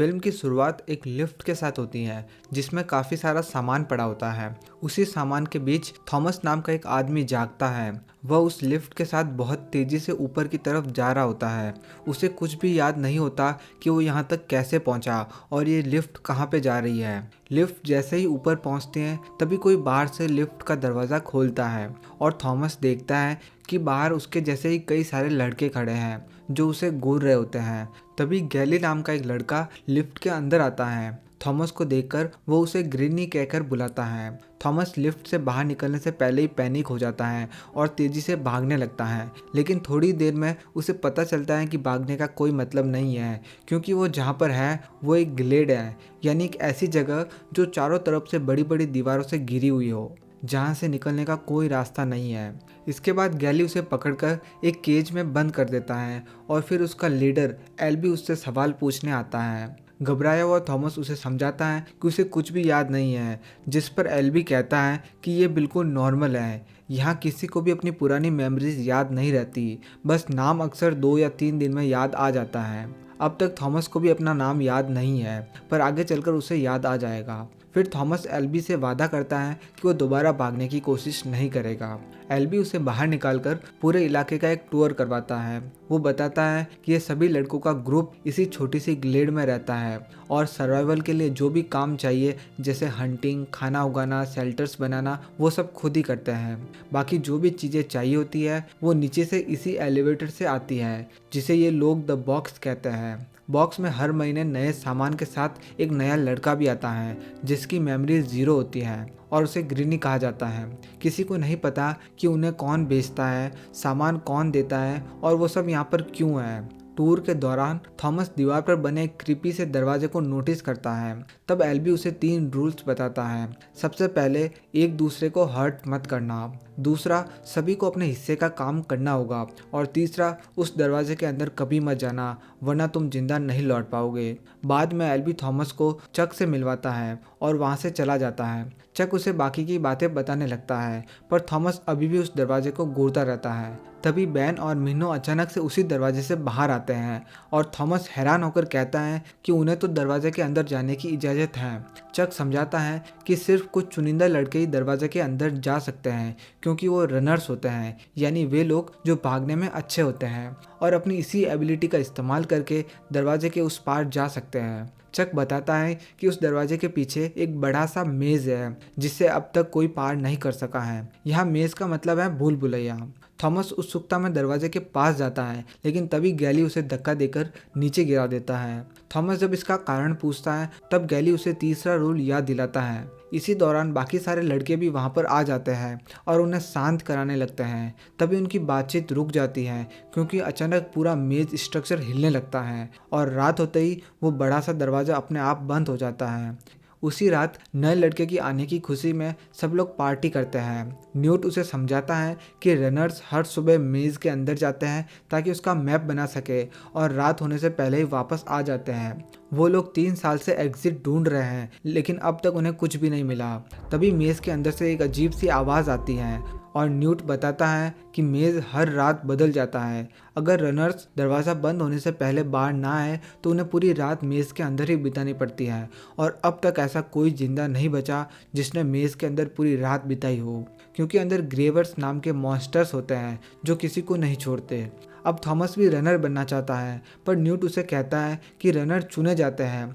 Film की शुरुआत एक लिफ्ट के साथ होती है जिसमें काफ़ी सारा सामान पड़ा होता है। उसी सामान के बीच थॉमस नाम का एक आदमी जागता है। वह उस लिफ्ट के साथ बहुत तेज़ी से ऊपर की तरफ जा रहा होता है। उसे कुछ भी याद नहीं होता कि वो यहाँ तक कैसे पहुँचा और ये लिफ्ट कहाँ पे जा रही है। लिफ्ट जैसे ही ऊपर पहुँचते हैं तभी कोई बाहर से लिफ्ट का दरवाज़ा खोलता है और थॉमस देखता है कि बाहर उसके जैसे ही कई सारे लड़के खड़े हैं जो उसे घूर रहे होते हैं। तभी गैली नाम का एक लड़का लिफ्ट के अंदर आता है। थॉमस को देखकर वो उसे ग्रीनी कहकर बुलाता है। थॉमस लिफ्ट से बाहर निकलने से पहले ही पैनिक हो जाता है और तेज़ी से भागने लगता है, लेकिन थोड़ी देर में उसे पता चलता है कि भागने का कोई मतलब नहीं है, क्योंकि वो जहाँ पर है वो एक ग्लेड है, यानी एक ऐसी जगह जो चारों तरफ से बड़ी बड़ी दीवारों से घिरी हुई हो, जहाँ से निकलने का कोई रास्ता नहीं है। इसके बाद गैली उसे पकड़कर एक केज में बंद कर देता है और फिर उसका लीडर एल्बी उससे सवाल पूछने आता है। घबराया हुआ थॉमस उसे समझाता है कि उसे कुछ भी याद नहीं है, जिस पर एल्बी कहता है कि ये बिल्कुल नॉर्मल है। यहाँ किसी को भी अपनी पुरानी मेमोरीज याद नहीं रहती, बस नाम अक्सर 2 या 3 दिन में याद आ जाता है। अब तक थॉमस को भी अपना नाम याद नहीं है, पर आगे चलकर उसे याद आ जाएगा। फिर थॉमस एल्बी से वादा करता है कि वो दोबारा भागने की कोशिश नहीं करेगा। एल्बी उसे बाहर निकालकर पूरे इलाके का एक टूर करवाता है। वो बताता है कि ये सभी लड़कों का ग्रुप इसी छोटी सी ग्लेड में रहता है और सर्वाइवल के लिए जो भी काम चाहिए, जैसे हंटिंग, खाना उगाना, शेल्टर्स बनाना, वो सब खुद ही करते हैं। बाकी जो भी चीज़ें चाहिए होती है वो नीचे से इसी एलिवेटर से आती है, जिसे ये लोग द बॉक्स कहते हैं। बॉक्स में हर महीने नए सामान के साथ एक नया लड़का भी आता है जिसकी मेमोरी 0 होती है और उसे ग्रीनी कहा जाता है। किसी को नहीं पता कि उन्हें कौन बेचता है, सामान कौन देता है और वो सब यहाँ पर क्यों है। टूर के दौरान थॉमस दीवार पर बने एक क्रीपी से दरवाजे को नोटिस करता है। तब एल्बी उसे 3 रूल्स बताता है। सबसे पहले, एक दूसरे को हर्ट मत करना। दूसरा, सभी को अपने हिस्से का काम करना होगा। और तीसरा, उस दरवाजे के अंदर कभी मत जाना, वरना तुम जिंदा नहीं लौट पाओगे। बाद में एल्बी थॉमस को चक से मिलवाता है और वहाँ से चला जाता है। चक उसे बाकी की बातें बताने लगता है, पर थॉमस अभी भी उस दरवाजे को घूरता रहता है। तभी बैन और मिनो अचानक से उसी दरवाजे से बाहर आते हैं और थॉमस हैरान होकर कहता है कि उन्हें तो दरवाजे के अंदर जाने की इजाज़त है। चक समझाता है कि सिर्फ कुछ चुनिंदा लड़के ही दरवाजे के अंदर जा सकते हैं, क्योंकि वो रनर्स होते हैं, यानी वे लोग जो भागने में अच्छे होते हैं और अपनी इसी एबिलिटी का इस्तेमाल करके दरवाजे के उस पार जा सकते हैं। चक बताता है कि उस दरवाजे के पीछे एक बड़ा सा मेज़ है जिससे अब तक कोई पार नहीं कर सका है। यहाँ मेज़ का मतलब है भूल भुलैया। थॉमस उत्सुकता में दरवाजे के पास जाता है, लेकिन तभी गैली उसे धक्का देकर नीचे गिरा देता है। थॉमस जब इसका कारण पूछता है तब गैली उसे तीसरा रूल याद दिलाता है। इसी दौरान बाकी सारे लड़के भी वहाँ पर आ जाते हैं और उन्हें शांत कराने लगते हैं। तभी उनकी बातचीत रुक जाती है, क्योंकि अचानक पूरा मेज स्ट्रक्चर हिलने लगता है और रात होते ही वो बड़ा सा दरवाज़ा अपने आप बंद हो जाता है। उसी रात नए लड़के की आने की खुशी में सब लोग पार्टी करते हैं। न्यूट उसे समझाता है कि रनर्स हर सुबह मेज़ के अंदर जाते हैं ताकि उसका मैप बना सके और रात होने से पहले ही वापस आ जाते हैं। वो लोग 3 साल से एग्जिट ढूंढ रहे हैं, लेकिन अब तक उन्हें कुछ भी नहीं मिला। तभी मेज़ के अंदर से एक अजीब सी आवाज़ आती है और न्यूट बताता है कि मेज़ हर रात बदल जाता है। अगर रनर्स दरवाज़ा बंद होने से पहले बाहर ना आए तो उन्हें पूरी रात मेज़ के अंदर ही बितानी पड़ती है, और अब तक ऐसा कोई जिंदा नहीं बचा जिसने मेज़ के अंदर पूरी रात बिताई हो, क्योंकि अंदर ग्रेवर्स नाम के मॉन्स्टर्स होते हैं जो किसी को नहीं छोड़ते। अब थॉमस भी रनर बनना चाहता है, पर न्यूट उसे कहता है कि रनर चुने जाते हैं।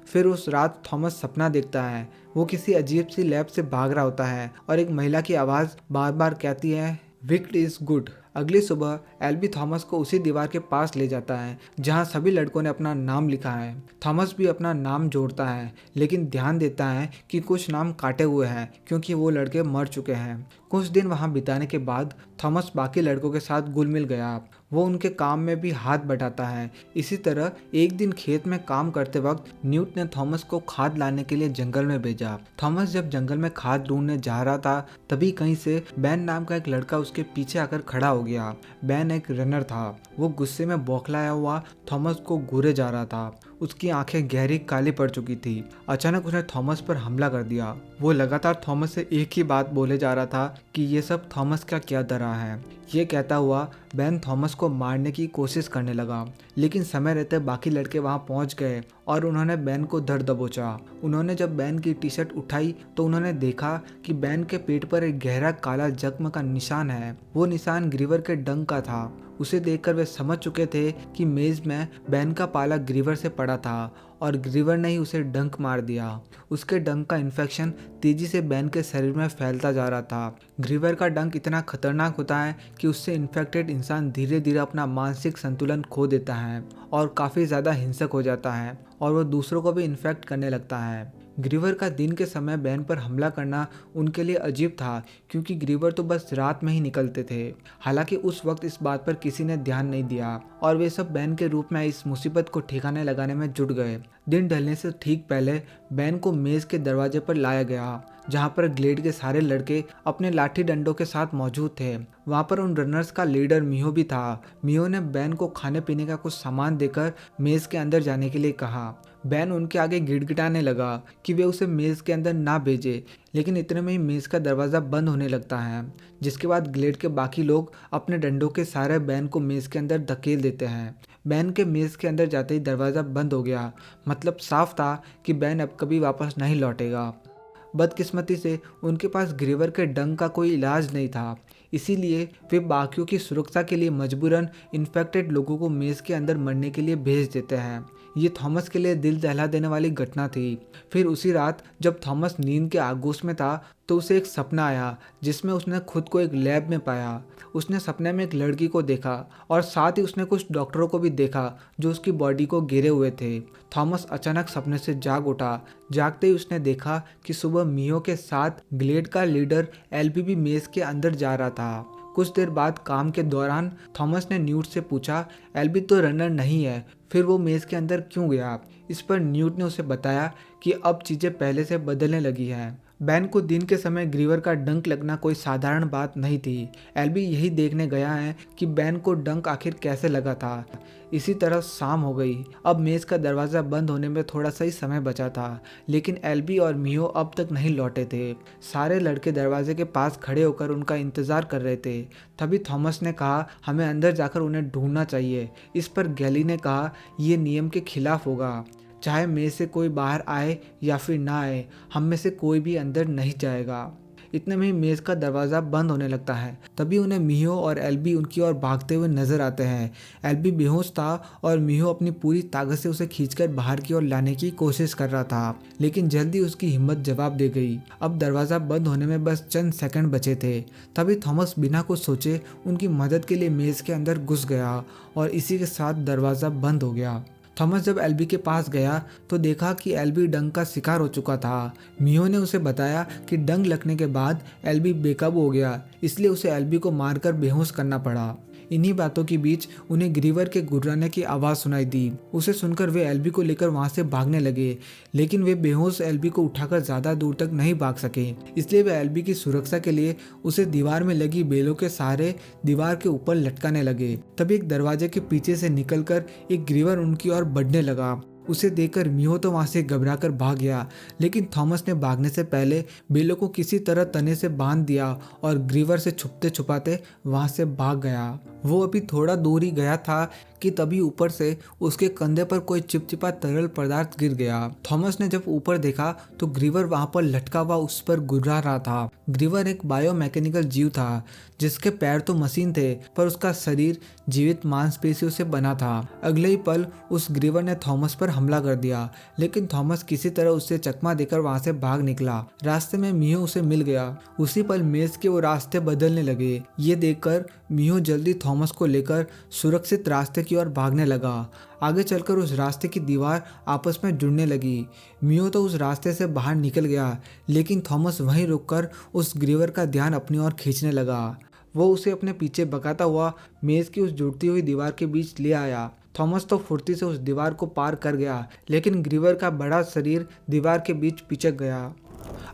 फिर उस रात थॉमस सपना देखता है। वो किसी अजीब सी लैब से भाग रहा होता है और एक महिला की आवाज़ बार बार कहती है, विक्ट इज़ गुड। अगली सुबह एल्बी थॉमस को उसी दीवार के पास ले जाता है जहां सभी लड़कों ने अपना नाम लिखा है। थॉमस भी अपना नाम जोड़ता है, लेकिन ध्यान देता है कि कुछ नाम काटे हुए हैं क्योंकि वो लड़के मर चुके हैं। कुछ दिन वहां बिताने के बाद थॉमस बाकी लड़कों के साथ घुल मिल गया। वो उनके काम में भी हाथ बटाता है। इसी तरह एक दिन खेत में काम करते वक्त न्यूट ने थॉमस को खाद लाने के लिए जंगल में भेजा। थॉमस जब जंगल में खाद ढूंढने जा रहा था तभी कहीं से बैन नाम का एक लड़का उसके पीछे आकर खड़ा हो गया। बैन एक रनर था। वो गुस्से में बौखलाया हुआ थॉमस को घूरे जा रहा था। उसकी आंखें गहरी काली पड़ चुकी थी। अचानक उसने थॉमस पर हमला कर दिया। वो लगातार थॉमस से एक ही बात बोले जा रहा था कि ये सब थॉमस का क्या दरा है। ये कहता हुआ बेन थॉमस को मारने की कोशिश करने लगा, लेकिन समय रहते बाकी लड़के वहां पहुंच गए और उन्होंने बेन को धर दबोचा। उन्होंने जब बेन की टी शर्ट उठाई तो उन्होंने देखा कि बेन के पेट पर एक गहरा काला जख्म का निशान है। वो निशान ग्रीवर के डंक का था। उसे देखकर वे समझ चुके थे कि मेज में बेन का पाला ग्रीवर से पड़ा था और ग्रीवर ने ही उसे डंक मार दिया। उसके डंक का इन्फेक्शन तेजी से बेन के शरीर में फैलता जा रहा था। ग्रीवर का डंक इतना खतरनाक होता है कि उससे इन्फेक्टेड इंसान धीरे धीरे अपना मानसिक संतुलन खो देता है और काफ़ी ज़्यादा हिंसक हो जाता है और वो दूसरों को भी इन्फेक्ट करने लगता है। ग्रीवर का दिन के समय बेन पर हमला करना उनके लिए अजीब था, क्योंकि ग्रीवर तो बस रात में ही निकलते थे। हालांकि उस वक्त इस बात पर किसी ने ध्यान नहीं दिया और वे सब बेन के रूप में इस मुसीबत को ठिकाने लगाने में जुट गए। दिन ढलने से ठीक पहले बेन को मेज के दरवाजे पर लाया गया, जहां पर ग्लेड के सारे लड़के अपने लाठी डंडों के साथ मौजूद थे। वहां पर उन रनर्स का लीडर मियो भी था। मियो ने बेन को खाने पीने का कुछ सामान देकर मेज के अंदर जाने के लिए कहा। बेन उनके आगे गिड़गिड़ाने लगा कि वे उसे मेज के अंदर ना भेजे, लेकिन इतने में ही मेज का दरवाज़ा बंद होने लगता है, जिसके बाद ग्लेड के बाकी लोग अपने डंडों के सहारे बेन को मेज के अंदर धकेल देते हैं। बेन के मेज के अंदर जाते ही दरवाज़ा बंद हो गया। मतलब साफ था कि बेन अब कभी वापस नहीं लौटेगा। बदकिस्मती से उनके पास ग्रीवर के डंक का कोई इलाज नहीं था, इसीलिए वे बाकियों की सुरक्षा के लिए मजबूरन इन्फेक्टेड लोगों को मेज के अंदर मरने के लिए भेज देते हैं। ये थॉमस के लिए दिल दहला देने वाली घटना थी। फिर उसी रात जब थॉमस नींद के आगोश में था तो उसे एक सपना आया, जिसमें उसने खुद को एक लैब में पाया। उसने सपने में एक लड़की को देखा और साथ ही उसने कुछ डॉक्टरों को भी देखा जो उसकी बॉडी को घेरे हुए थे। थॉमस अचानक सपने से जाग उठा। जागते ही उसने देखा कि सुबह मियो के साथ ग्लेड का लीडर एल्बी भी मेज के अंदर जा रहा था। कुछ देर बाद काम के दौरान थॉमस ने न्यूट से पूछा, एल्बी तो रनर नहीं है, फिर वो मेज के अंदर क्यों गया? इस पर न्यूट ने उसे बताया कि अब चीज़ें पहले से बदलने लगी हैं। बेन को दिन के समय ग्रीवर का डंक लगना कोई साधारण बात नहीं थी। एल्बी यही देखने गया है कि बेन को डंक आखिर कैसे लगा था। इसी तरह शाम हो गई। अब मेज का दरवाज़ा बंद होने में थोड़ा सा ही समय बचा था, लेकिन एल्बी और मियो अब तक नहीं लौटे थे। सारे लड़के दरवाजे के पास खड़े होकर उनका इंतज़ार कर रहे थे। तभी थॉमस ने कहा, हमें अंदर जाकर उन्हें ढूंढना चाहिए। इस पर गैली ने कहा, यह नियम के खिलाफ होगा। चाहे में से कोई बाहर आए या फिर ना आए, हम में से कोई भी अंदर नहीं जाएगा। इतने में ही मेज का दरवाज़ा बंद होने लगता है। तभी उन्हें मियो और एल्बी उनकी ओर भागते हुए नजर आते हैं। एल्बी बेहोश था और मियो अपनी पूरी ताकत से उसे खींचकर बाहर की ओर लाने की कोशिश कर रहा था, लेकिन जल्दी उसकी हिम्मत जवाब दे गई। अब दरवाज़ा बंद होने में बस चंद सेकंड बचे थे। तभी थॉमस बिना कुछ सोचे उनकी मदद के लिए मेज के अंदर घुस गया और इसी के साथ दरवाज़ा बंद हो गया। थॉमस जब एल्बी के पास गया तो देखा कि एल्बी डंक का शिकार हो चुका था। मियो ने उसे बताया कि डंक लगने के बाद एल्बी बेकाबू हो गया, इसलिए उसे एल्बी को मारकर बेहोश करना पड़ा। इन्हीं बातों के बीच उन्हें ग्रीवर के गुर्राने की आवाज़ सुनाई दी। उसे सुनकर वे एल्बी को लेकर वहां से भागने लगे, लेकिन वे बेहोश एल्बी को उठाकर ज़्यादा दूर तक नहीं भाग सके। इसलिए वे एल्बी की सुरक्षा के लिए उसे दीवार में लगी बेलों के सहारे दीवार के ऊपर लटकाने लगे। तभी एक दरवाजे के पीछे से निकलकर एक ग्रीवर उनकी ओर बढ़ने लगा। उसे देखकर मियो तो वहां से घबराकर भाग गया, लेकिन थॉमस ने भागने से पहले बेलों को किसी तरह तने से बांध दिया और ग्रीवर से छुपते छुपाते वहां से भाग गया। वो अभी थोड़ा दूर ही गया था कि तभी ऊपर से उसके कंधे पर कोई चिपचिपा तरल पदार्थ गिर गया। थॉमस ने जब ऊपर देखा तो ग्रीवर वहां पर लटका हुआ उस पर गुर्रा रहा था। ग्रीवर एक बायोमैकेनिकल जीव था, जिसके पैर तो मशीन थे पर उसका शरीर जीवित मांसपेशियों से बना था। अगले ही पल उस ग्रीवर ने थॉमस पर हमला कर दिया, लेकिन थॉमस किसी तरह उससे चकमा देकर वहां से भाग निकला। रास्ते में मियो उसे मिल गया। उसी पल मेज के वो रास्ते बदलने लगे। ये देखकर मियो जल्दी थॉमस को लेकर सुरक्षित रास्ते की ओर भागने लगा। आगे चलकर उस रास्ते की दीवार आपस में जुड़ने लगी। मियो तो उस रास्ते से बाहर निकल गया, लेकिन थॉमस वहीं रुककर उस ग्रीवर का ध्यान अपनी ओर खींचने लगा। वो उसे अपने पीछे भगाता हुआ मेज की उस जुड़ती हुई दीवार के बीच ले आया। थॉमस तो फुर्ती से उस दीवार को पार कर गया, लेकिन ग्रीवर का बड़ा शरीर दीवार के बीच पिचक गया।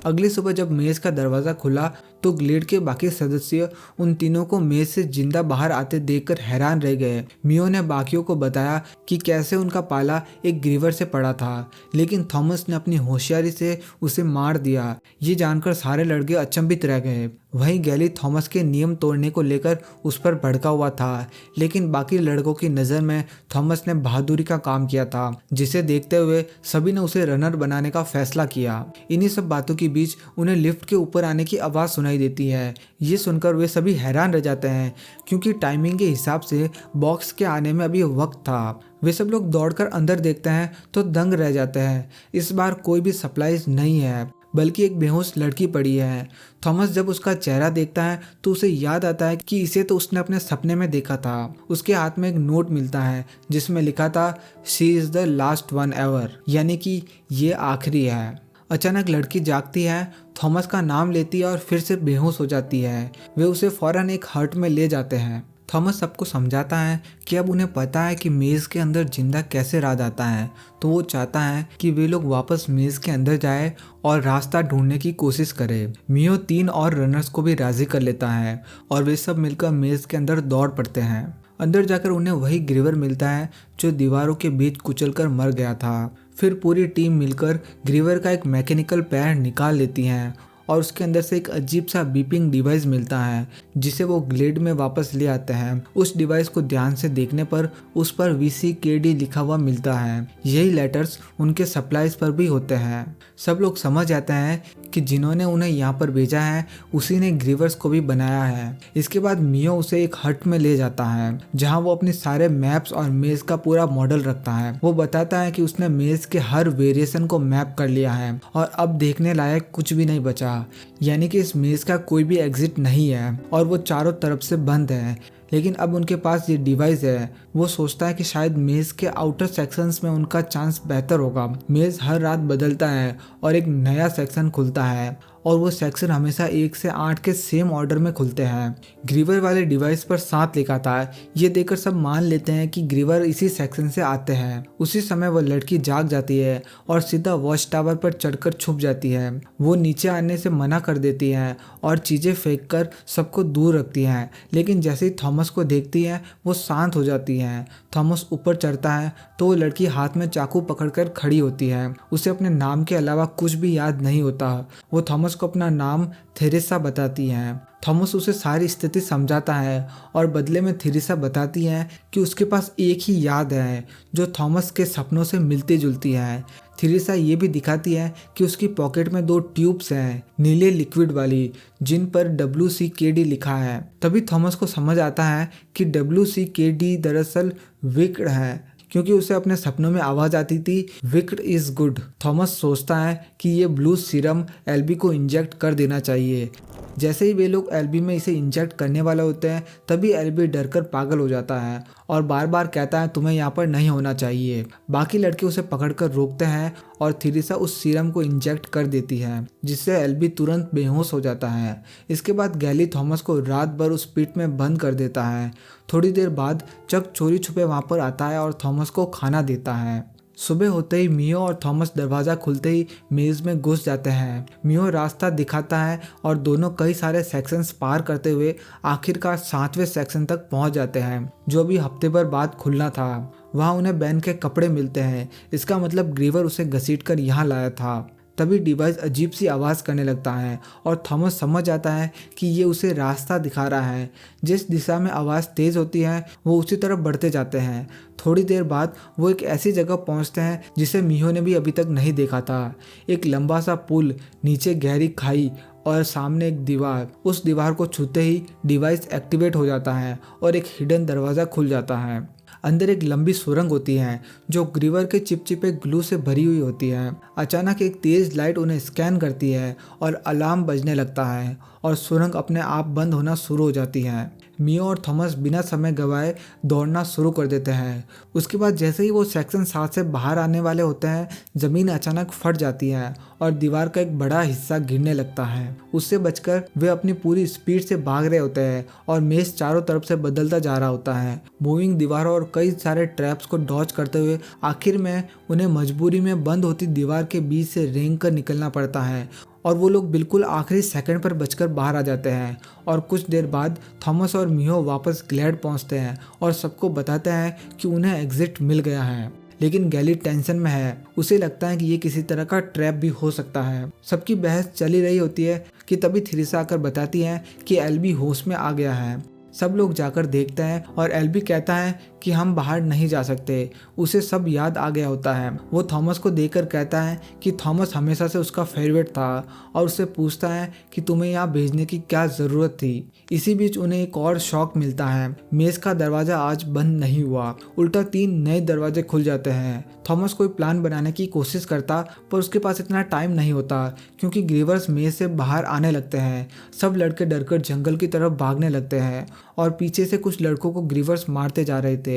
अगली सुबह जब मेज का दरवाज़ा खुला तो ग्लेड के बाकी सदस्य उन तीनों को मेज से जिंदा बाहर आते देखकर हैरान रह गए। मियो ने बाकियों को बताया कि कैसे उनका पाला एक ग्रीवर से पड़ा था, लेकिन थॉमस ने अपनी होशियारी से उसे मार दिया। ये जानकर सारे लड़के अचंभित रह गए। वहीं गैली थॉमस के नियम तोड़ने को लेकर उस पर भड़का हुआ था, लेकिन बाकी लड़कों की नज़र में थॉमस ने बहादुरी का काम किया था, जिसे देखते हुए सभी ने उसे रनर बनाने का फैसला किया। इन्हीं सब बातों के बीच उन्हें लिफ्ट के ऊपर आने की आवाज़ सुनाई देती है। ये सुनकर वे सभी हैरान रह जाते हैं, क्योंकि टाइमिंग के हिसाब से बॉक्स के आने में अभी वक्त था। वे सब लोग दौड़कर अंदर देखते हैं तो दंग रह जाते हैं। इस बार कोई भी सप्लाईज नहीं है, बल्कि एक बेहोश लड़की पड़ी है। थॉमस जब उसका चेहरा देखता है तो उसे याद आता है कि इसे तो उसने अपने सपने में देखा था। उसके हाथ में एक नोट मिलता है जिसमें लिखा था she is the last one ever, यानी कि ये आखिरी है। अचानक लड़की जागती है, थॉमस का नाम लेती है और फिर से बेहोश हो जाती है। वे उसे फौरन एक हर्ट में ले जाते हैं। थॉमस सबको समझाता है कि अब उन्हें पता है कि मेज़ के अंदर जिंदा कैसे राज आता है, तो वो चाहता है कि वे लोग वापस मेज़ के अंदर जाए और रास्ता ढूंढने की कोशिश करे। मियो 3 और रनर्स को भी राजी कर लेता है और वे सब मिलकर मेज़ के अंदर दौड़ पड़ते हैं। अंदर जाकर उन्हें वही ग्रीवर मिलता है जो दीवारों के बीच कुचलकर मर गया था। फिर पूरी टीम मिलकर ग्रीवर का एक मैकेनिकल पैर निकाल लेती है और उसके अंदर से एक अजीब सा बीपिंग डिवाइस मिलता है, जिसे वो ग्लेड में वापस ले आते हैं। उस डिवाइस को ध्यान से देखने पर उस पर VCKD लिखा हुआ मिलता है। यही लेटर्स उनके सप्लाईज पर भी होते हैं। सब लोग समझ जाते हैं कि जिन्होंने उन्हें यहाँ पर भेजा है उसी ने ग्रीवर्स को भी बनाया है। इसके बाद मियो उसे एक हट में ले जाता है, जहाँ वो अपने सारे मैप्स और मेज का पूरा मॉडल रखता है। वो बताता है कि उसने मेज के हर वेरिएशन को मैप कर लिया है और अब देखने लायक कुछ भी नहीं बचा, यानी कि इस मेज का कोई भी एग्जिट नहीं है और वो चारों तरफ से बंद है। लेकिन अब उनके पास ये डिवाइस है। वो सोचता है कि शायद मेज के आउटर सेक्शंस में उनका चांस बेहतर होगा। मेज हर रात बदलता है और एक नया सेक्शन खुलता है और वो सेक्शन हमेशा 1 से 8 के सेम ऑर्डर में खुलते हैं। ग्रीवर वाले डिवाइस पर 7 लिखा था। ये देखकर सब मान लेते हैं कि ग्रीवर इसी सेक्शन से आते हैं। उसी समय वो लड़की जाग जाती है और सीधा वॉच टावर पर चढ़कर छुप जाती है। वो नीचे आने से मना कर देती है और चीज़ें फेंक कर सबको दूर रखती हैं, लेकिन जैसे ही थॉमस को देखती है वो शांत हो जाती है। थॉमस ऊपर चढ़ता है तो वो लड़की हाथ में चाकू पकड़कर खड़ी होती है। उसे अपने नाम के अलावा कुछ भी याद नहीं होता। वो थॉमस को अपना नाम थेरेसा बताती है। थॉमस उसे सारी स्थिति समझाता है और बदले में थेरेसा बताती है कि उसके पास एक ही याद है जो थॉमस के सपनों से मिलती जुलती है। थेरेसा ये भी दिखाती है कि उसकी पॉकेट में 2 ट्यूब्स हैं, नीले लिक्विड वाली, जिन पर WCKD लिखा है। तभी थॉमस को समझ आता है कि WCKD दरअसल विक्ड है, क्योंकि उसे अपने सपनों में आवाज़ आती थी विक्ड इज़ गुड। थॉमस सोचता है कि ये ब्लू सीरम एल्बी को इंजेक्ट कर देना चाहिए। जैसे ही वे लोग एल्बी में इसे इंजेक्ट करने वाले होते हैं तभी एल्बी डरकर पागल हो जाता है और बार बार कहता है तुम्हें यहाँ पर नहीं होना चाहिए। बाकी लड़के उसे पकड़कर रोकते हैं और थेरेसा उस सीरम को इंजेक्ट कर देती है, जिससे एल्बी तुरंत बेहोश हो जाता है। इसके बाद गैली थॉमस को रात भर उस पिट में बंद कर देता है। थोड़ी देर बाद चक चोरी छुपे वहाँ पर आता है और थॉमस को खाना देता है। सुबह होते ही मियो और थॉमस दरवाज़ा खुलते ही मेज़ में घुस जाते हैं। मियो रास्ता दिखाता है और दोनों कई सारे सेक्शंस पार करते हुए आखिरकार 7वें सेक्शन तक पहुंच जाते हैं, जो अभी हफ्ते भर बाद खुलना था। वहां उन्हें बैन के कपड़े मिलते हैं। इसका मतलब ग्रीवर उसे घसीटकर यहाँ लाया था। तभी डिवाइस अजीब सी आवाज़ करने लगता है और थॉमस समझ जाता है कि ये उसे रास्ता दिखा रहा है। जिस दिशा में आवाज़ तेज़ होती है वो उसी तरफ बढ़ते जाते हैं। थोड़ी देर बाद वो एक ऐसी जगह पहुंचते हैं जिसे मियो ने भी अभी तक नहीं देखा था। एक लंबा सा पुल, नीचे गहरी खाई और सामने एक दीवार। उस दीवार को छूते ही डिवाइस एक्टिवेट हो जाता है और एक हिडन दरवाज़ा खुल जाता है। अंदर एक लंबी सुरंग होती है जो ग्रीवर के चिपचिपे ग्लू से भरी हुई होती है। अचानक एक तेज लाइट उन्हें स्कैन करती है और अलार्म बजने लगता है और सुरंग अपने आप बंद होना शुरू हो जाती है। मियो और थॉमस बिना समय गवाए दौड़ना शुरू कर देते हैं। उसके बाद जैसे ही वो सेक्शन 7 से बाहर आने वाले होते हैं, ज़मीन अचानक फट जाती है और दीवार का एक बड़ा हिस्सा गिरने लगता है। उससे बचकर वे अपनी पूरी स्पीड से भाग रहे होते हैं और मेज चारों तरफ से बदलता जा रहा होता है। मूविंग दीवारों और कई सारे ट्रैप्स को डॉज करते हुए आखिर में उन्हें मजबूरी में बंद होती दीवार के बीच से रेंग कर निकलना पड़ता है और वो लोग बिल्कुल आखिरी सेकंड पर बचकर बाहर आ जाते हैं। और कुछ देर बाद थॉमस और मियो वापस ग्लैड पहुंचते हैं और सबको बताते हैं कि उन्हें एग्जिट मिल गया है। लेकिन गैली टेंशन में है, उसे लगता है कि ये किसी तरह का ट्रैप भी हो सकता है। सबकी बहस चली रही होती है कि तभी थ्रिसा आकर बताती है कि एल्बी होश में आ गया है। सब लोग जाकर देखते हैं और एल्बी कहता है कि हम बाहर नहीं जा सकते। उसे सब याद आ गया होता है। वो थॉमस को देखकर कहता है कि थॉमस हमेशा से उसका फेवरेट था और उससे पूछता है कि तुम्हें यहाँ भेजने की क्या ज़रूरत थी। इसी बीच उन्हें एक और शॉक मिलता है। मेज का दरवाज़ा आज बंद नहीं हुआ, उल्टा 3 नए दरवाजे खुल जाते हैं। थॉमस कोई प्लान बनाने की कोशिश करता पर उसके पास इतना टाइम नहीं होता क्योंकि ग्रीवर्स मेज से बाहर आने लगते हैं। सब लड़के डरकर जंगल की तरफ भागने लगते हैं और पीछे से कुछ लड़कों को ग्रीवर्स मारते जा रहे थे।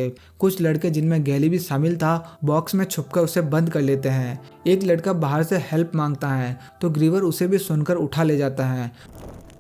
कुछ लड़के जिनमें गैली भी शामिल था बॉक्स में छुपकर उसे बंद कर लेते हैं। एक लड़का बाहर से हेल्प मांगता है तो ग्रीवर उसे भी सुनकर उठा ले जाता है।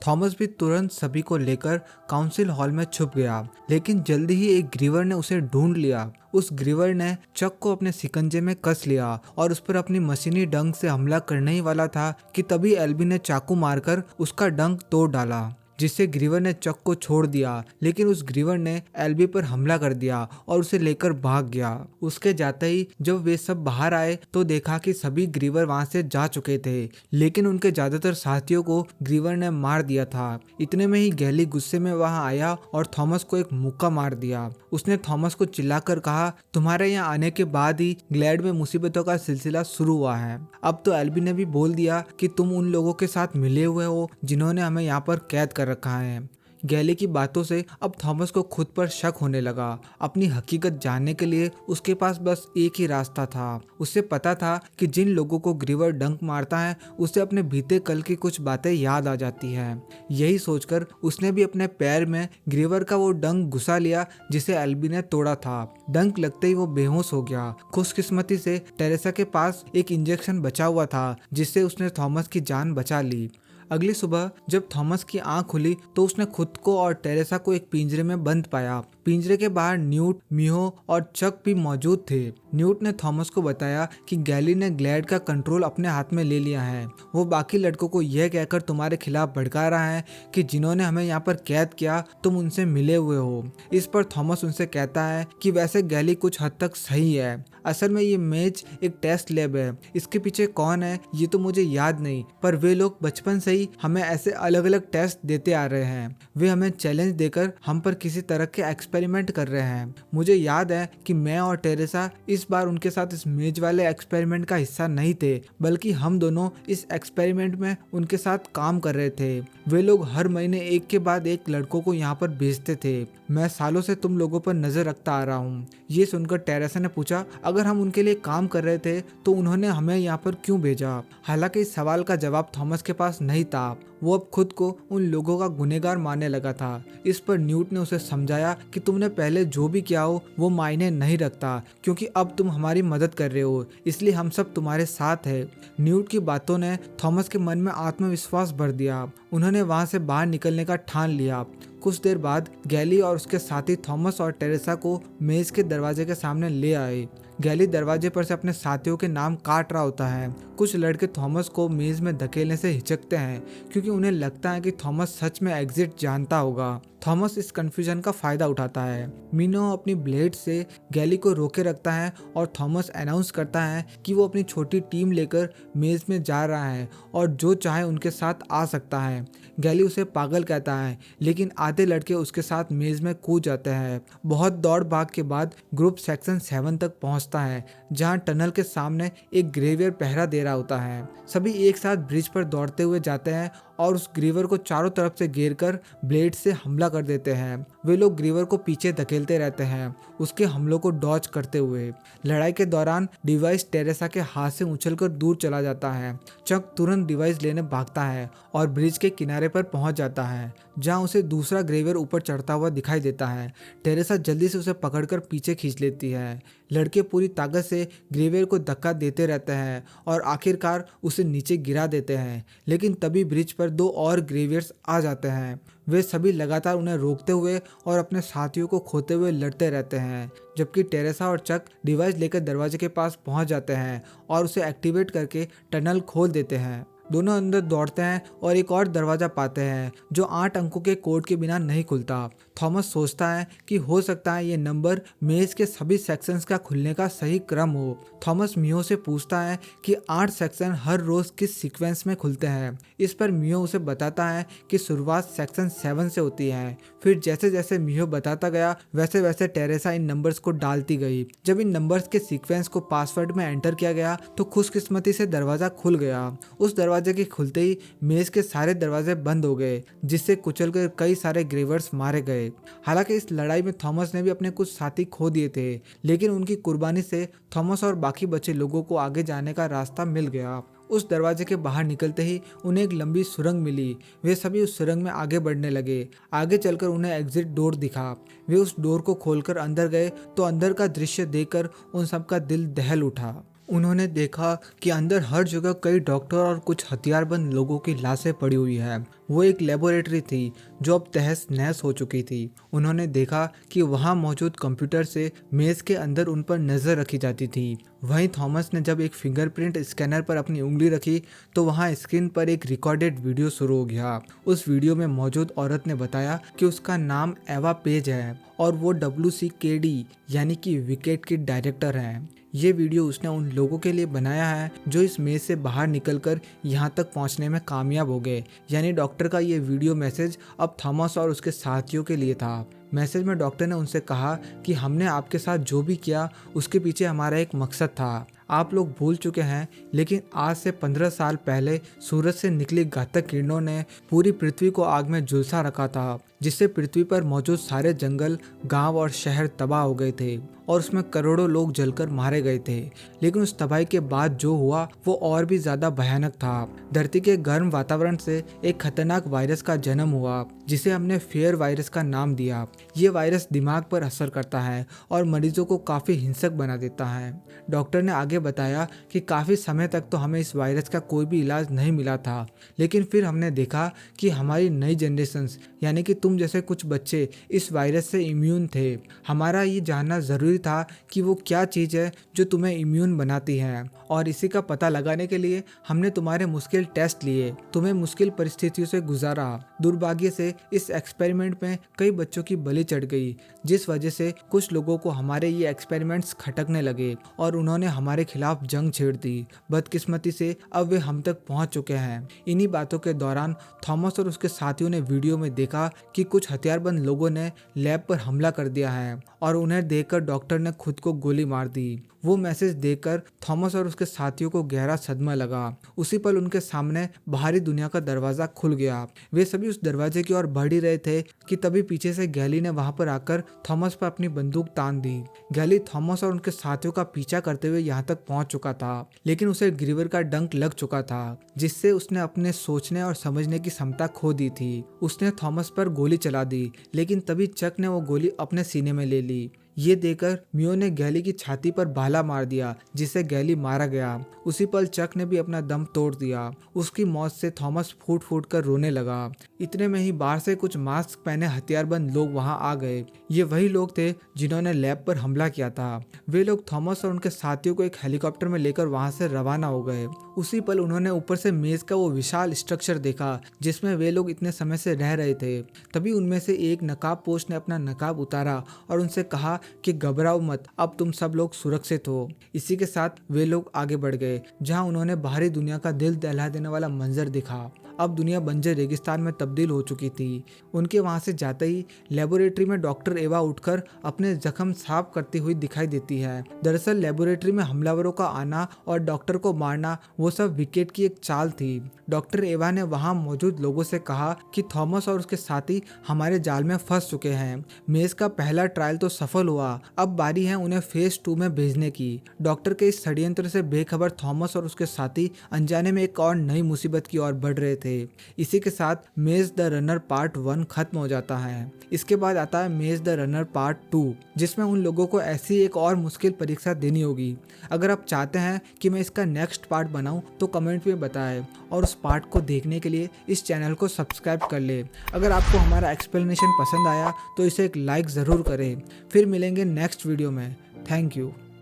थॉमस भी तुरंत सभी को लेकर काउंसिल हॉल में छुप गया, लेकिन जल्दी ही एक ग्रीवर ने उसे ढूंढ लिया। उस ग्रीवर ने चक को अपने शिकंजे में कस लिया और उस पर अपनी मशीनी डंक से हमला करने ही वाला था कि तभी एल्बी ने चाकू मारकर उसका डंक तोड़ डाला, जिससे ग्रीवर ने चक को छोड़ दिया। लेकिन उस ग्रीवर ने एल्बी पर हमला कर दिया और उसे लेकर भाग गया। उसके जाते ही जब वे सब बाहर आए तो देखा कि सभी ग्रीवर वहां से जा चुके थे, लेकिन उनके ज्यादातर साथियों को ग्रीवर ने मार दिया था। इतने में ही गैली गुस्से में वहां आया और थॉमस को एक मुक्का मार दिया। उसने थॉमस को चिल्लाकर कहा, तुम्हारे यहाँ आने के बाद ही ग्लैड में मुसीबतों का सिलसिला शुरू हुआ है। अब तो एल्बी ने भी बोल दिया कि तुम उन लोगों के साथ मिले हुए हो जिन्होंने हमें यहाँ पर कैद कर रखा है। गैली की बातों से अब थॉमस को खुद पर शक होने लगा। अपनी हकीकत जानने के लिए उसके पास बस एक ही रास्ता था। उसे पता था कि जिन लोगों को ग्रीवर डंक मारता है उसे अपने बीते कल की कुछ बातें याद आ जाती हैं। यही सोचकर उसने भी अपने पैर में ग्रीवर का वो डंक घुसा लिया जिसे एल्बी ने तोड़ा था। डंक लगते ही वो बेहोश हो गया। खुशकिस्मती से टेरेसा के पास एक इंजेक्शन बचा हुआ था जिससे उसने थॉमस की जान बचा ली। अगली सुबह जब थॉमस की आंख खुली तो उसने खुद को और टेरेसा को एक पिंजरे में बंद पाया। पिंजरे के बाहर न्यूट, मियो और चक भी मौजूद थे। न्यूट ने थॉमस को बताया कि गैली ने ग्लैड का कंट्रोल अपने हाथ में ले लिया है। वो बाकी लड़कों को यह कहकर तुम्हारे खिलाफ भड़का रहा है कि जिन्होंने हमें यहाँ पर कैद किया तुम उनसे मिले हुए हो। इस पर थॉमस उनसे कहता है कि वैसे गैली कुछ हद तक सही है। असल में ये मेज एक टेस्ट लैब है। इसके पीछे कौन है ये तो मुझे याद नहीं, पर वे लोग बचपन से ही हमें ऐसे अलग अलग टेस्ट देते आ रहे हैं। वे हमें चैलेंज देकर हम पर किसी तरह के एक्सपेरिमेंट कर रहे हैं। मुझे याद है कि मैं और टेरेसा इस बार उनके साथ इस मेज वाले एक्सपेरिमेंट का हिस्सा नहीं थे, बल्कि हम दोनों इस एक्सपेरिमेंट में उनके साथ काम कर रहे थे। वे लोग हर महीने एक के बाद एक लड़कों को यहाँ पर भेजते थे। मैं सालों से तुम लोगों पर नजर रखता आ रहा हूँ। ये सुनकर टेरेसा ने पूछा, अगर हम उनके लिए काम कर रहे थे तो उन्होंने हमें यहाँ पर क्यों भेजा? हालांकि इस सवाल का जवाब थॉमस के पास नहीं था। वो अब खुद को उन लोगों का गुनहगार मानने लगा था। इस पर न्यूट ने उसे समझाया कि तुमने पहले जो भी किया हो वो मायने नहीं रखता, क्योंकि अब तुम हमारी मदद कर रहे हो, इसलिए हम सब तुम्हारे साथ है। न्यूट की बातों ने थॉमस के मन में आत्मविश्वास भर दिया। उन्होंने वहां से बाहर निकलने का ठान लिया। कुछ देर बाद गैली और उसके साथी थॉमस और टेरेसा को मेज के दरवाजे के सामने ले आए। गैली दरवाजे पर से अपने साथियों के नाम काट रहा होता है। कुछ लड़के थॉमस को मेज में धकेलने से हिचकते हैं क्योंकि उन्हें लगता है कि थॉमस सच में एग्जिट जानता होगा। थॉमस इस कंफ्यूजन का फायदा उठाता है। मीनो अपनी ब्लेड से गैली को रोके रखता है और थॉमस अनाउंस करता है कि वो अपनी छोटी टीम लेकर मेज में जा रहा है और जो चाहे उनके साथ आ सकता है। गैली उसे पागल कहता है, लेकिन आधे लड़के उसके साथ मेज में कूद जाते हैं। बहुत दौड़ भाग के बाद ग्रुप सेक्शन 7 तक पहुंचता है, जहां टनल के सामने एक ग्रेवियर पहरा दे रहा होता है। सभी एक साथ ब्रिज पर दौड़ते हुए जाते हैं और उस ग्रीवर को चारों तरफ से घेर कर ब्लेड से हमला कर देते हैं। वे लोग ग्रीवर को पीछे धकेलते रहते हैं, उसके हमलों को डॉज करते हुए। लड़ाई के दौरान डिवाइस टेरेसा के हाथ से उछलकर दूर चला जाता है। चक तुरंत डिवाइस लेने भागता है और ब्रिज के किनारे पर पहुंच जाता है, जहां उसे दूसरा ग्रेवियर ऊपर चढ़ता हुआ दिखाई देता है। टेरेसा जल्दी से उसे पकड़कर पीछे खींच लेती है। लड़के पूरी ताकत से ग्रेवियर को धक्का देते रहते हैं और आखिरकार उसे नीचे गिरा देते हैं, लेकिन तभी ब्रिज पर 2 और ग्रेवियर्स आ जाते हैं। वे सभी लगातार उन्हें रोकते हुए और अपने साथियों को खोते हुए लड़ते रहते हैं, जबकि टेरेसा और चक डिवाइस लेकर दरवाजे के पास पहुंच जाते हैं और उसे एक्टिवेट करके टनल खोल देते हैं। दोनों अंदर दौड़ते हैं और एक और दरवाजा पाते हैं जो 8 अंकों के कोड के बिना नहीं खुलता। थॉमस सोचता है कि हो सकता है ये नंबर मेज के सभी सेक्शंस का खुलने का सही क्रम हो। थॉमस मियो से पूछता है कि 8 सेक्शन हर रोज किस सीक्वेंस में खुलते हैं। इस पर मियो उसे बताता है कि शुरुआत सेक्शन 7 से होती है। फिर जैसे जैसे मियो बताता गया वैसे वैसे टेरेसा इन नंबर्स को डालती गई। जब इन नंबर्स के सीक्वेंस को पासवर्ड में एंटर किया गया तो खुशकिस्मती से दरवाजा खुल गया। उस दरवाजे के खुलते ही मेज के सारे दरवाजे बंद हो गए, जिससे कुचलकर कई सारे ग्रेवर्स मारे गए। हालांकि इस लड़ाई में थॉमस ने भी अपने कुछ साथी खो दिए थे, लेकिन उनकी कुर्बानी से थॉमस और बाकी बचे लोगों को आगे जाने का रास्ता मिल गया। उस दरवाजे के बाहर निकलते ही उन्हें एक लंबी सुरंग मिली। वे सभी उस सुरंग में आगे बढ़ने लगे। आगे चलकर उन्हें एग्जिट डोर दिखा। वे उस डोर को खोलकर अंदर गए तो अंदर का दृश्य देखकर उन सबका दिल दहल उठा। उन्होंने देखा कि अंदर हर जगह कई डॉक्टर और कुछ हथियारबंद लोगों की लाशें पड़ी हुई है। वो एक लेबोरेटरी थी जो अब तहस नहस हो चुकी थी। उन्होंने देखा कि वहाँ मौजूद कंप्यूटर से मेज के अंदर उन पर नजर रखी जाती थी। वहीं थॉमस ने जब एक फिंगरप्रिंट स्कैनर पर अपनी उंगली रखी तो वहाँ स्क्रीन पर एक रिकॉर्डेड वीडियो शुरू हो गया। उस वीडियो में मौजूद औरत ने बताया कि उसका नाम एवा पेज है और वो WCKD यानी कि विकेट की डायरेक्टर हैं। ये वीडियो उसने उन लोगों के लिए बनाया है जो इस मेज से बाहर निकलकर यहाँ तक पहुँचने में कामयाब हो गए। यानी डॉक्टर का ये वीडियो मैसेज अब थॉमस और उसके साथियों के लिए था। मैसेज में डॉक्टर ने उनसे कहा कि हमने आपके साथ जो भी किया उसके पीछे हमारा एक मकसद था। आप लोग भूल चुके हैं, लेकिन आज से 15 साल पहले सूरज से निकली घातक किरणों ने पूरी पृथ्वी को आग में झुलसा रखा था, जिससे पृथ्वी पर मौजूद सारे जंगल, गांव और शहर तबाह हो गए थे और उसमें करोड़ों लोग जलकर मारे गए थे। लेकिन उस तबाही के बाद जो हुआ वो और भी ज्यादा भयानक था। धरती के गर्म वातावरण से एक खतरनाक वायरस का जन्म हुआ जिसे हमने फेयर वायरस का नाम दिया। ये वायरस दिमाग पर असर करता है और मरीजों को काफी हिंसक बना देता है। डॉक्टर ने आगे बताया कि काफी समय तक तो हमें इस वायरस का कोई भी इलाज नहीं मिला था, लेकिन फिर हमने देखा कि हमारी नई जनरेशन यानी कि तुम जैसे कुछ बच्चे इस वायरस से इम्यून थे। हमारा ये जानना जरूरी था कि वो क्या चीज़ है जो तुम्हें इम्यून बनाती है, और इसी का पता लगाने के लिए हमने तुम्हारे मुश्किल टेस्ट लिए, तुम्हें मुश्किल परिस्थितियों से गुजारा। दुर्भाग्य से इस एक्सपेरिमेंट में कई बच्चों की बलि चढ़ गई, जिस वजह से कुछ लोगों को हमारे ये एक्सपेरिमेंट्स खटकने लगे और उन्होंने हमारे खिलाफ जंग छेड़ दी। बदकिस्मती से अब वे हम तक पहुंच चुके हैं। इन्हीं बातों के दौरान थॉमस और उसके साथियों ने वीडियो में देखा कि कुछ हथियारबंद लोगों ने लैब पर हमला कर दिया है और उन्हें देखकर डॉक्टर ने खुद को गोली मार दी। वो मैसेज देखकर थॉमस और उसके साथियों को गहरा सदमा लगा। उसी पल उनके सामने बाहरी दुनिया का दरवाजा खुल गया। वे सभी उस दरवाजे की ओर बढ़ ही रहे थे कि तभी पीछे से गैली ने वहां पर आकर थॉमस पर अपनी बंदूक तान दी। गैली थॉमस और उनके साथियों का पीछा करते हुए यहाँ तक पहुंच चुका था, लेकिन उसे ग्रीवर का डंक लग चुका था, जिससे उसने अपने सोचने और समझने की क्षमता खो दी थी। उसने थॉमस पर गोली चला दी, लेकिन तभी चक ने वो गोली अपने सीने में ले ली। ये देखकर मियो ने गैली की छाती पर भाला मार दिया, जिससे गैली मारा गया। उसी पल चक ने भी अपना दम तोड़ दिया। उसकी मौत से थॉमस फूट फूट कर रोने लगा। इतने में ही बाहर से कुछ मास्क पहने हथियारबंद लोग वहां आ गए। ये वही लोग थे जिन्होंने लैब पर हमला किया था। वे लोग थॉमस और उनके साथियों को एक हेलीकॉप्टर में लेकर वहां से रवाना हो गए। उसी पल उन्होंने ऊपर से मेज का वो विशाल स्ट्रक्चर देखा जिसमें वे लोग इतने समय से रह रहे थे। तभी उनमें से एक नकाबपोश ने अपना नकाब उतारा और उनसे कहा कि घबराओ मत, अब तुम सब लोग सुरक्षित हो। इसी के साथ वे लोग आगे बढ़ गए, जहां उन्होंने बाहरी दुनिया का दिल दहला देने वाला मंजर देखा। अब दुनिया बंजर रेगिस्तान में तब्दील हो चुकी थी। उनके वहां से जाते ही लेबोरेटरी में डॉक्टर एवा उठकर अपने जख्म साफ करती हुई दिखाई देती है। दरअसल लेबोरेटरी में हमलावरों का आना और डॉक्टर को मारना वो सब विकेट की एक चाल थी। डॉक्टर एवा ने वहां मौजूद लोगों से कहा कि थॉमस और उसके साथी हमारे जाल में फंस चुके हैं। मेज का पहला ट्रायल तो सफल हुआ, अब बारी है उन्हें फेज 2 में भेजने की। डॉक्टर के इस षड्यंत्र से बेखबर थॉमस और उसके साथी अनजाने में एक और नई मुसीबत की ओर बढ़ रहे थे। इसी के साथ मेज द रनर पार्ट 1 खत्म हो जाता है। इसके बाद आता है मेज द रनर पार्ट 2, जिसमें उन लोगों को ऐसी एक और मुश्किल परीक्षा देनी होगी। अगर आप चाहते हैं कि मैं इसका नेक्स्ट पार्ट बनाऊं तो कमेंट में बताएं, और उस पार्ट को देखने के लिए इस चैनल को सब्सक्राइब कर ले। अगर आपको हमारा एक्सप्लेनेशन पसंद आया तो इसे एक लाइक ज़रूर करें। फिर मिलेंगे नेक्स्ट वीडियो में। Thank you.